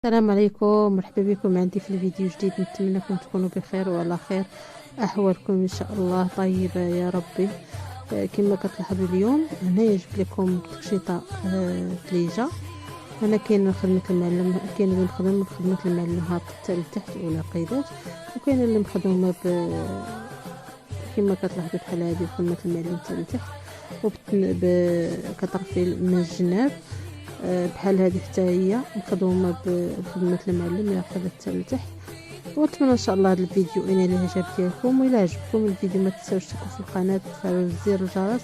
السلام عليكم، مرحبا بكم عندي في الفيديو جديد. نتمنىكم تكونوا بخير وعلى خير، احوالكم ان شاء الله طيبه يا ربي. كما كتلاحظوا اليوم هنايا جبت لكم تقشيطه ثليجه. انا كاين خدمه المعلم، كاين اللي مخدم بخدمه المعلم هابط حتى لتحت ولا قيدات، وكاين اللي مخدومه كما كتلاحظوا بحال هذه خدمه المعلم حتى لتحت كطرفي من الجناب. بحال هذه حتى هي مخدومه بخدمه المعلم ياخذ حتى لتحت. واتمنى ان شاء الله هذا الفيديو ينال الاعجاب ديالكم، والى عجبكم الفيديو ما تنساوش تشتركوا في القناه وتفعلوا زر الجرس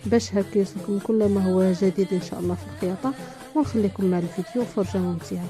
باش هكا يوصلكم كل ما هو جديد ان شاء الله في الخياطه. ونخليكم مع الفيديو فرجه ممتعه.